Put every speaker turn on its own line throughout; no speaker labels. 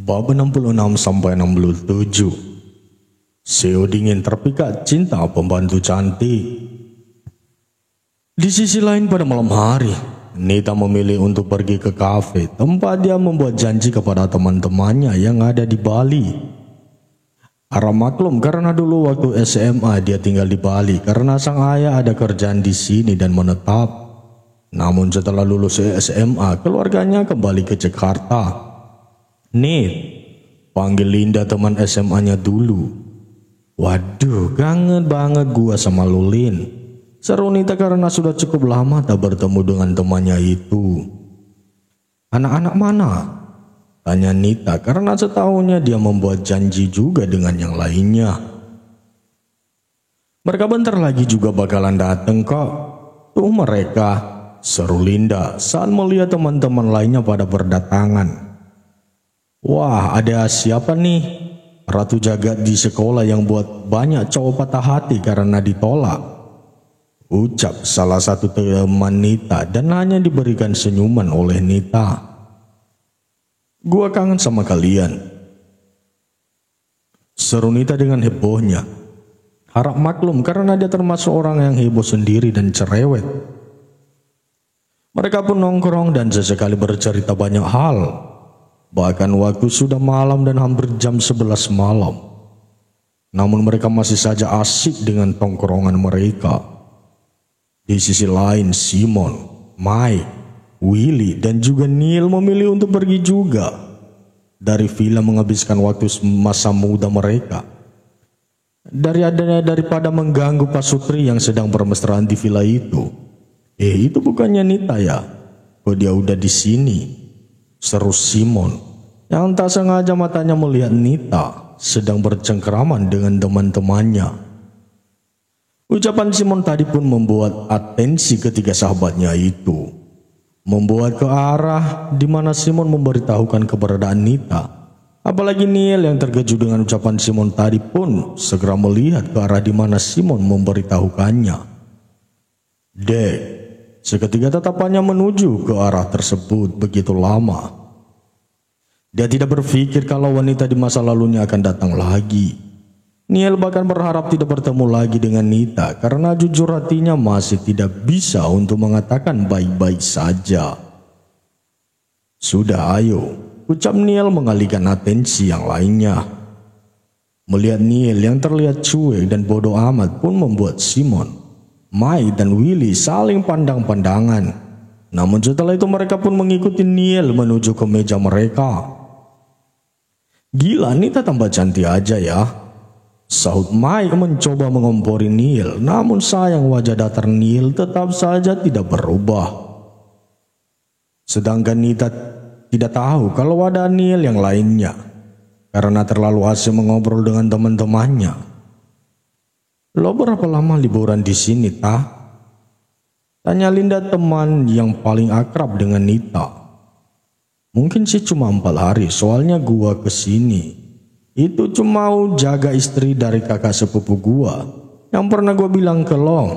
Bab 66-67. Seo dingin terpikat cinta pembantu cantik. Di sisi lain pada malam hari, Nita memilih untuk pergi ke kafe tempat dia membuat janji kepada teman-temannya yang ada di Bali. Harap maklum karena dulu waktu SMA dia tinggal di Bali karena sang ayah ada kerjaan di sini dan menetap. Namun setelah lulus SMA, keluarganya kembali ke Jakarta. Nit, panggil Linda teman SMA-nya dulu. Waduh, kangen banget gua sama lu, Lin. Seru Nita karena sudah cukup lama tak bertemu dengan temannya itu. Anak-anak mana? Tanya Nita karena setahunya dia membuat janji juga dengan yang lainnya. Mereka bentar lagi juga bakalan dateng kok. Tuh mereka, seru Linda saat melihat teman-teman lainnya pada berdatangan. Wah, ada siapa nih? Ratu jagat di sekolah yang buat banyak cowok patah hati karena ditolak. Ucap salah satu teman Nita dan hanya diberikan senyuman oleh Nita. Gua kangen sama kalian, seru Nita dengan hebohnya. Harap maklum karena dia termasuk orang yang heboh sendiri dan cerewet. Mereka pun nongkrong dan sesekali bercerita banyak hal. Bahkan waktu sudah malam dan hampir jam 11 malam. Namun mereka masih saja asik dengan tongkrongan mereka. Di sisi lain Simon, Mike, Willy dan juga Neil memilih untuk pergi juga dari villa menghabiskan waktu masa muda mereka. Daripada mengganggu Pak Sutri yang sedang bermesraan di villa itu. Itu bukannya Nita ya? Kok dia udah di sini? Seru Simon yang tak sengaja matanya melihat Nita sedang bercengkraman dengan teman-temannya. Ucapan Simon tadi pun membuat atensi ketiga sahabatnya itu. Membuat ke arah di mana Simon memberitahukan keberadaan Nita. Apalagi Neil yang terkejut dengan ucapan Simon tadi pun segera melihat ke arah di mana Simon memberitahukannya. Dek, seketika tatapannya menuju ke arah tersebut begitu lama. Dia tidak berpikir kalau wanita di masa lalunya akan datang lagi. Neil bahkan berharap tidak bertemu lagi dengan Nita karena jujur hatinya masih tidak bisa untuk mengatakan baik-baik saja. Sudah ayo, ucap Neil mengalihkan atensi yang lainnya. Melihat Neil yang terlihat cuek dan bodoh amat pun membuat Simon, Mike dan Willy saling pandang-pandangan. Namun setelah itu mereka pun mengikuti Neil menuju ke meja mereka. Gila, Nita tambah cantik aja ya, sahut Mike mencoba mengompori Neil. Namun sayang wajah datar Neil tetap saja tidak berubah. Sedangkan Nita tidak tahu kalau ada Neil yang lainnya karena terlalu asik mengobrol dengan teman-temannya. Lo berapa lama liburan di sini, tah? Tanya Linda, teman yang paling akrab dengan Nita. Mungkin sih cuma 4 hari, soalnya gua kesini itu cuma mau jaga istri dari kakak sepupu gua yang pernah gua bilang ke lo.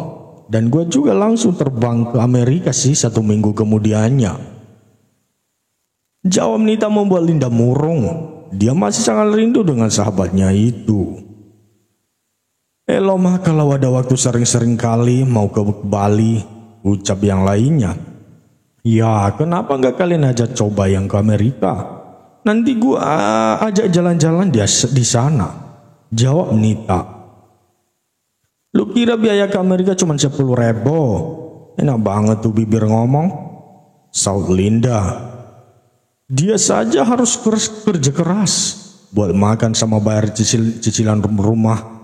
Dan gua juga langsung terbang ke Amerika sih 1 minggu kemudiannya. Jawab Nita membuat Linda murung. Dia masih sangat rindu dengan sahabatnya itu. Lo mah kalau ada waktu sering-sering kali mau ke Bali, ucap yang lainnya. Ya, kenapa nggak kalian aja coba yang ke Amerika? Nanti gua ajak jalan-jalan di sana. Jawab Nita. Lu kira biaya ke Amerika cuma 10.000? Enak banget tuh bibir ngomong, sahut Linda. Dia saja harus kerja keras buat makan sama bayar cicilan rumah.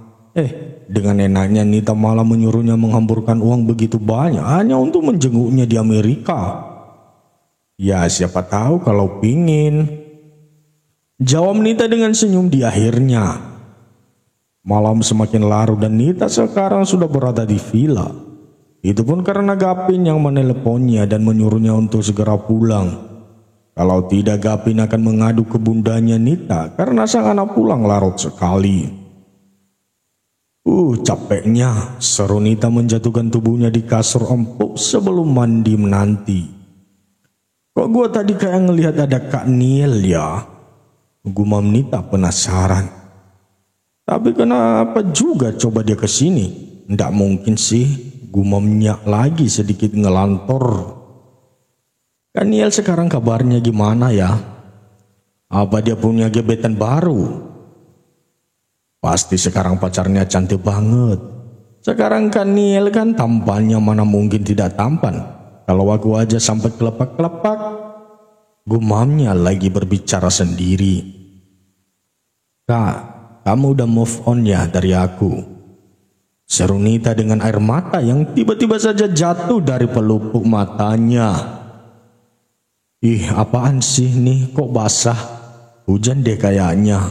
Dengan enaknya Nita malah menyuruhnya menghamburkan uang begitu banyak hanya untuk menjenguknya di Amerika. Ya siapa tahu kalau pingin, jawab Nita dengan senyum di akhirnya. Malam semakin larut dan Nita sekarang sudah berada di villa. Itu pun karena Gavin yang meneleponnya dan menyuruhnya untuk segera pulang. Kalau tidak Gavin akan mengadu ke bundanya Nita karena sang anak pulang larut sekali. Capeknya, seru Nita menjatuhkan tubuhnya di kasur empuk sebelum mandi menanti. Kok gua tadi kayak ngelihat ada Kak Neil ya? Gumam Nita penasaran. Tapi kenapa juga coba dia ke sini? Nggak mungkin sih, gumamnya lagi sedikit ngelantor. Kan Niel sekarang kabarnya gimana ya? Apa dia punya gebetan baru? Pasti sekarang pacarnya cantik banget. Sekarang kan Niel kan tampannya mana mungkin tidak tampan. Kalau aku aja sampai kelepak-kelepak. Gumamnya lagi berbicara sendiri. Kak, kamu udah move on ya dari aku? Seru Nita dengan air mata yang tiba-tiba saja jatuh dari pelupuk matanya. Ih, apaan sih nih, kok basah? Hujan deh kayaknya.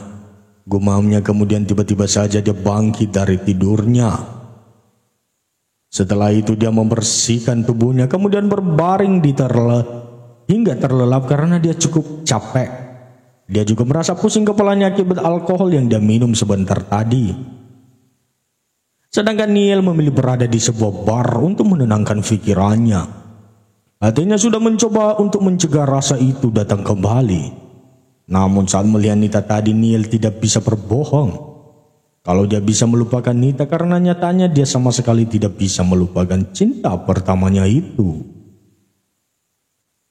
Gumamnya kemudian tiba-tiba saja dia bangkit dari tidurnya. Setelah itu dia membersihkan tubuhnya kemudian berbaring hingga terlelap karena dia cukup capek. Dia juga merasa pusing kepalanya akibat alkohol yang dia minum sebentar tadi. Sedangkan Niel memilih berada di sebuah bar untuk menenangkan pikirannya. Hatinya sudah mencoba untuk mencegah rasa itu datang kembali. Namun saat melihat Nita tadi, Niel tidak bisa berbohong. Kalau dia bisa melupakan Nita karena nyatanya dia sama sekali tidak bisa melupakan cinta pertamanya itu.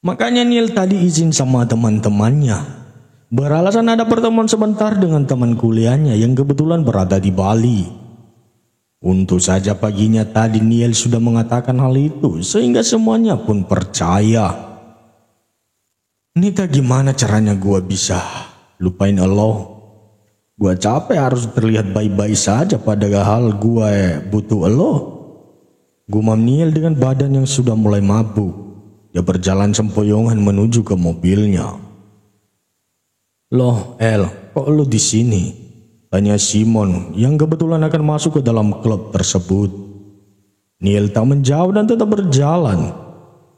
Makanya Niel tadi izin sama teman-temannya. Beralasan ada pertemuan sebentar dengan teman kuliahnya yang kebetulan berada di Bali. Untung saja paginya tadi Niel sudah mengatakan hal itu sehingga semuanya pun percaya. Nita, gimana caranya gua bisa lupain Allah? Gua capek harus terlihat baik-baik saja padahal gua butuh Allah. Gumam Niel dengan badan yang sudah mulai mabuk. Dia berjalan sempoyongan menuju ke mobilnya. Loh, El, kok lu di sini? Tanya Simon yang kebetulan akan masuk ke dalam klub tersebut. Niel tak menjawab dan tetap berjalan.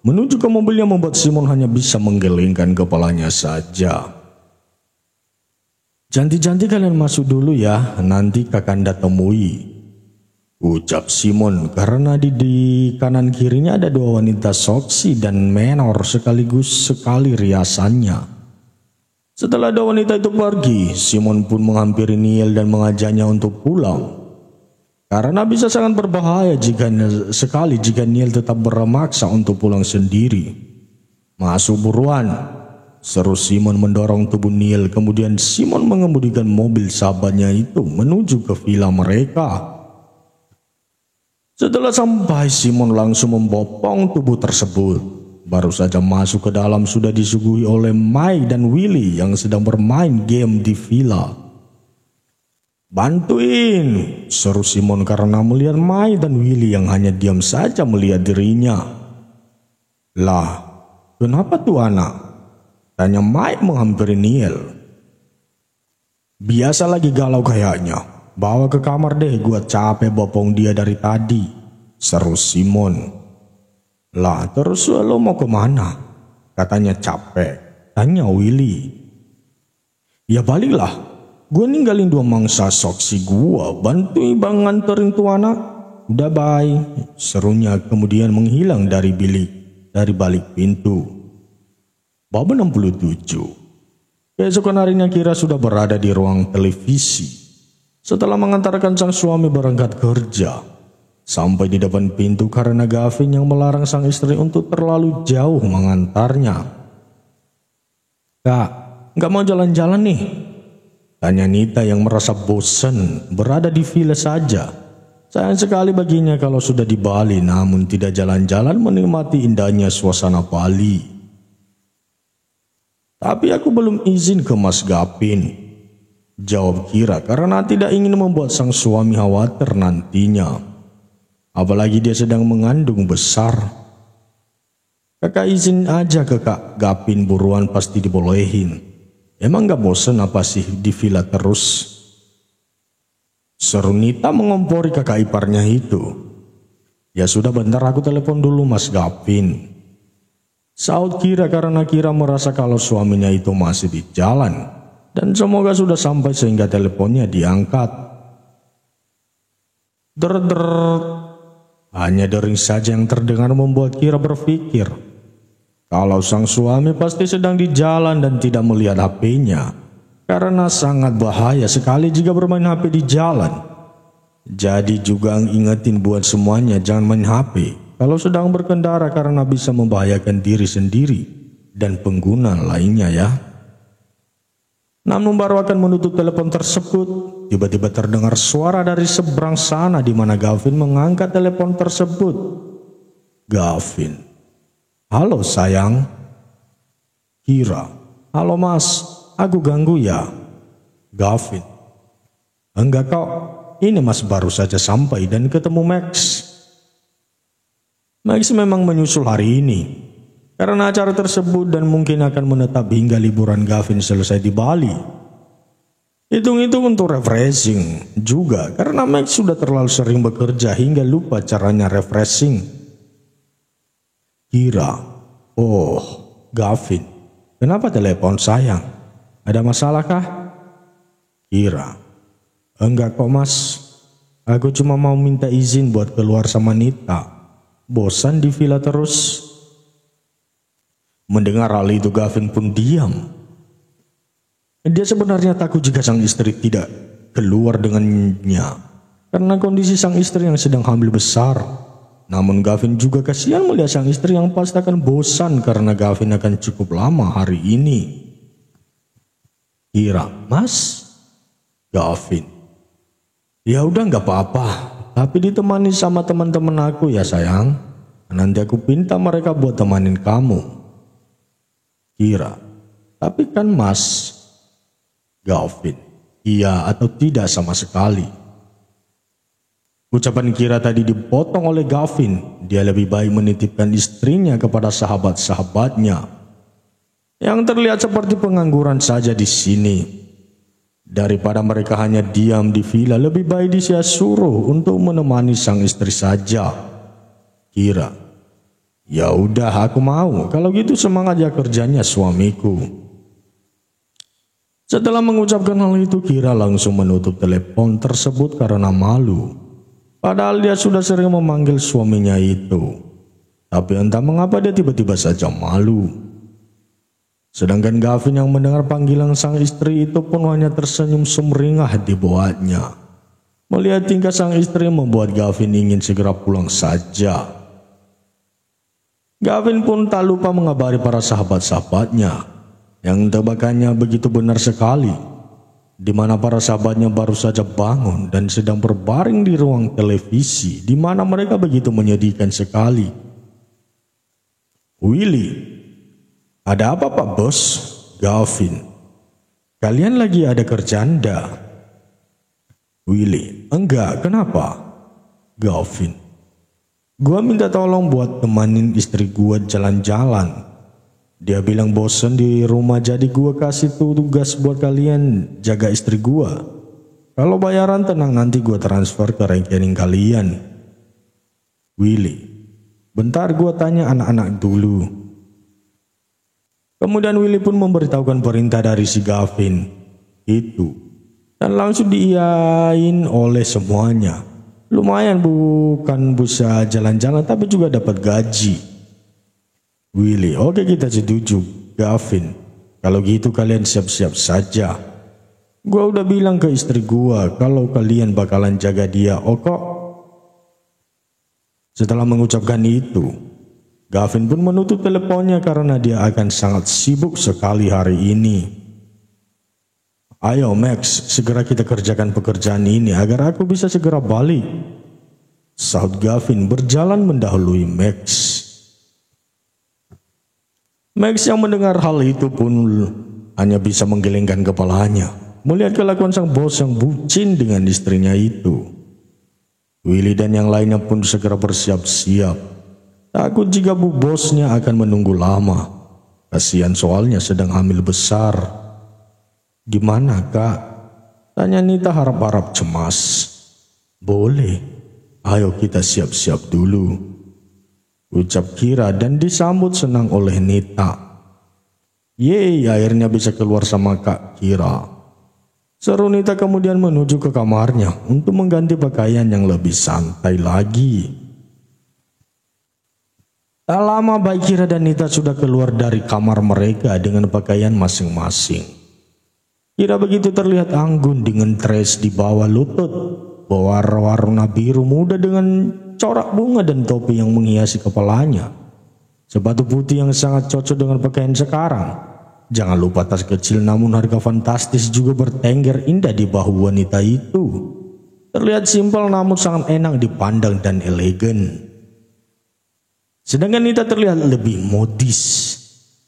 Menuju ke mobil yang membuat Simon hanya bisa menggelengkan kepalanya saja. Janti-janti kalian masuk dulu ya, nanti Kakanda temui. Ucap Simon karena di kanan kirinya ada dua wanita seksi dan menor sekaligus sekali riasannya. Setelah dua wanita itu pergi, Simon pun menghampiri Niel dan mengajaknya untuk pulang. Karena bisa sangat berbahaya jika Niel tetap bermaksa untuk pulang sendiri. Masuk buruan, seru Simon mendorong tubuh Niel. Kemudian Simon mengemudikan mobil sahabatnya itu menuju ke villa mereka. Setelah sampai, Simon langsung membopong tubuh tersebut. Baru saja masuk ke dalam sudah disuguhi oleh Mike dan Willy yang sedang bermain game di villa. Bantuin, seru Simon karena melihat Mike dan Willy yang hanya diam saja melihat dirinya. Lah, kenapa tuh anak? Tanya Mike menghampiri Niel. Biasa lagi galau kayaknya. Bawa ke kamar deh, gua capek bopong dia dari tadi, seru Simon. Lah, terus lo mau kemana? Katanya capek, tanya Willy. Ya baliklah, gua ninggalin dua mangsa soksi gua, bantuin bang nganterin tuh anak. Udah bye, serunya kemudian menghilang dari balik pintu. Bab 67. Keesokan harinya Kira sudah berada di ruang televisi. Setelah mengantarkan sang suami berangkat kerja, sampai di depan pintu karena Gavin yang melarang sang istri untuk terlalu jauh mengantarnya. Kak, nggak mau jalan-jalan nih? Tanya Nita yang merasa bosan berada di villa saja. Sayang sekali baginya kalau sudah di Bali namun tidak jalan-jalan menikmati indahnya suasana Bali. Tapi aku belum izin ke Mas Gavin, jawab Kira karena tidak ingin membuat sang suami khawatir nantinya. Apalagi dia sedang mengandung besar. Kakak izin aja ke Kak Gavin buruan pasti dibolehin. Emang gak bosen apa sih di villa terus? Seru Nita mengompori kakak iparnya itu. Ya sudah bentar aku telepon dulu Mas Gavin, saut Kira karena Kira merasa kalau suaminya itu masih di jalan. Dan semoga sudah sampai sehingga teleponnya diangkat. Der. Hanya dering saja yang terdengar membuat Kira berpikir kalau sang suami pasti sedang di jalan dan tidak melihat HP-nya. karena sangat bahaya sekali jika bermain HP di jalan. Jadi juga ingetin buat semuanya jangan main HP kalau sedang berkendara karena bisa membahayakan diri sendiri dan pengguna lainnya ya. Namun baru akan menutup telepon tersebut, tiba-tiba terdengar suara dari seberang sana di mana Gavin mengangkat telepon tersebut. Gavin. Halo sayang. Kira. Halo mas, aku ganggu ya? Gavin. Enggak kok, ini mas baru saja sampai dan ketemu Max. Max memang menyusul hari ini karena acara tersebut dan mungkin akan menetap hingga liburan Gavin selesai di Bali. Hitung-hitung untuk refreshing juga karena Max sudah terlalu sering bekerja hingga lupa caranya refreshing. Kira, oh Gavin, kenapa telepon sayang? Ada masalah kah? Kira, enggak kok mas, aku cuma mau minta izin buat keluar sama Nita. Bosan di villa terus. Mendengar hal itu Gavin pun diam. Dia sebenarnya takut jika sang istri tidak keluar dengannya karena kondisi sang istri yang sedang hamil besar. Namun Gavin juga kasihan melihat sang istri yang pasti akan bosan karena Gavin akan cukup lama hari ini. Kira, mas? Gavin. Ya udah nggak apa-apa, tapi ditemani sama teman-teman aku ya sayang. Nanti aku pinta mereka buat temanin kamu. Kira, tapi kan mas? Gavin, iya atau tidak sama sekali. Ucapan Kira tadi dipotong oleh Gavin. Dia lebih baik menitipkan istrinya kepada sahabat-sahabatnya yang terlihat seperti pengangguran saja di sini. Daripada mereka hanya diam di villa, lebih baik dia suruh untuk menemani sang istri saja. Kira, ya udah aku mau, kalau gitu semangat ya kerjanya suamiku. Setelah mengucapkan hal itu, Kira langsung menutup telepon tersebut karena malu. Padahal dia sudah sering memanggil suaminya itu. Tapi entah mengapa dia tiba-tiba saja malu. Sedangkan Gavin yang mendengar panggilan sang istri itu pun hanya tersenyum sumringah dibuatnya. Melihat tingkah sang istri membuat Gavin ingin segera pulang saja. Gavin pun tak lupa mengabari para sahabat-sahabatnya yang tebakannya begitu benar sekali, di mana para sahabatnya baru saja bangun dan sedang berbaring di ruang televisi, di mana mereka begitu menyedihkan sekali. Willy, ada apa Pak Bos? Gavin, kalian lagi ada kerjaan dah? Willy, enggak, kenapa? Gavin, gua minta tolong buat temanin istri gua jalan-jalan. Dia bilang bosen di rumah, jadi gua kasih tugas buat kalian jaga istri gua. Kalau bayaran tenang, nanti gua transfer ke rekening kalian. Willy, bentar gua tanya anak-anak dulu. Kemudian Willy pun memberitahukan perintah dari si Gavin itu dan langsung diiyain oleh semuanya. Lumayan bukan bisa jalan-jalan tapi juga dapat gaji. Willy, oke kita setuju. Gavin, kalau gitu kalian siap-siap saja. Gua udah bilang ke istri gua kalau kalian bakalan jaga dia, oke? Setelah mengucapkan itu, Gavin pun menutup teleponnya karena dia akan sangat sibuk sekali hari ini. Ayo Max, segera kita kerjakan pekerjaan ini agar aku bisa segera balik. Sahut Gavin berjalan mendahului Max. Max yang mendengar hal itu pun hanya bisa menggelengkan kepalanya melihat kelakuan sang bos yang bucin dengan istrinya itu. Willy dan yang lainnya pun segera bersiap-siap. Takut jika bu bosnya akan menunggu lama. Kasihan soalnya sedang hamil besar. Gimana kak? Tanya Nita harap-harap cemas. Boleh, ayo kita siap-siap dulu, ucap Kira dan disambut senang oleh Nita. Yeay, akhirnya bisa keluar sama Kak Kira. Seru Nita kemudian menuju ke kamarnya untuk mengganti pakaian yang lebih santai lagi. Tak lama baik Kira dan Nita sudah keluar dari kamar mereka dengan pakaian masing-masing. Kira begitu terlihat anggun dengan dress di bawah lutut, berwarna biru muda dengan corak bunga dan topi yang menghiasi kepalanya. Sepatu putih yang sangat cocok dengan pakaian sekarang. Jangan lupa tas kecil namun harga fantastis juga bertengger indah di bahu wanita itu. Terlihat simpel namun sangat enak dipandang dan elegan. Sedangkan Nita terlihat lebih modis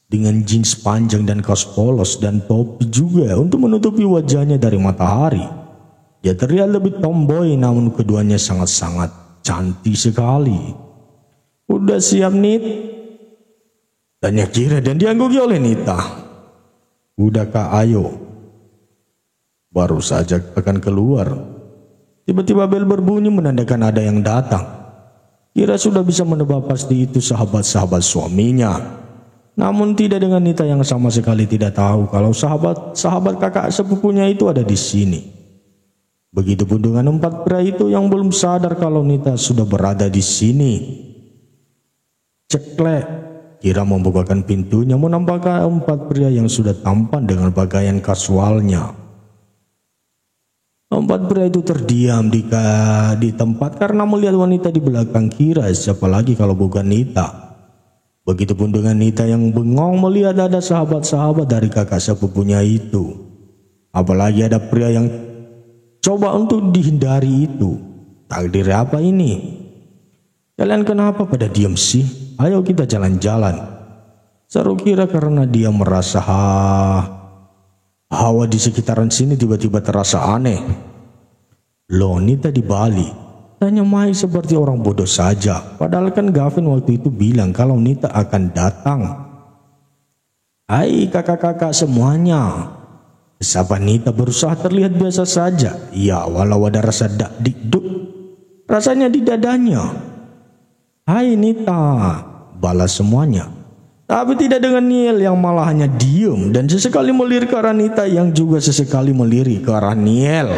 dengan jeans panjang dan kaos polos dan topi juga untuk menutupi wajahnya dari matahari. Dia terlihat lebih tomboy namun keduanya sangat-sangat cantik sekali. "Udah siap, Nit?" tanya Kira dan diangguki oleh Nita. "Udah Kak, ayo." Baru saja akan keluar, tiba-tiba bel berbunyi menandakan ada yang datang. Kira sudah bisa menebak pasti itu sahabat-sahabat suaminya. Namun tidak dengan Nita yang sama sekali tidak tahu kalau sahabat kakak sepupunya itu ada di sini. Begitupun dengan 4 pria itu yang belum sadar kalau Nita sudah berada di sini. Ceklek, Kira membukakan pintunya menampakkan 4 pria yang sudah tampan dengan pakaian kasualnya. 4 pria itu terdiam di tempat karena melihat wanita di belakang Kira, siapa lagi kalau bukan Nita. Begitupun dengan Nita yang bengong melihat ada sahabat-sahabat dari kakak sepupunya itu. Apalagi ada pria yang coba untuk dihindari itu. Takdir apa ini? "Kalian kenapa pada diam sih? Ayo kita jalan-jalan," seru Kira karena dia merasa hawa di sekitaran sini tiba-tiba terasa aneh. "Loh, Nita di Bali?" tanya Mai seperti orang bodoh saja. Padahal kan Gavin waktu itu bilang kalau Nita akan datang. "Hai kakak-kakak semuanya," sapa Nita berusaha terlihat biasa saja. Ya, walau ada rasa dak-dikduk rasanya di dadanya. "Hai Nita," balas semuanya. Tapi tidak dengan Niel yang malah hanya diem dan sesekali melirik ke arah Nita yang juga sesekali melirik ke arah Niel.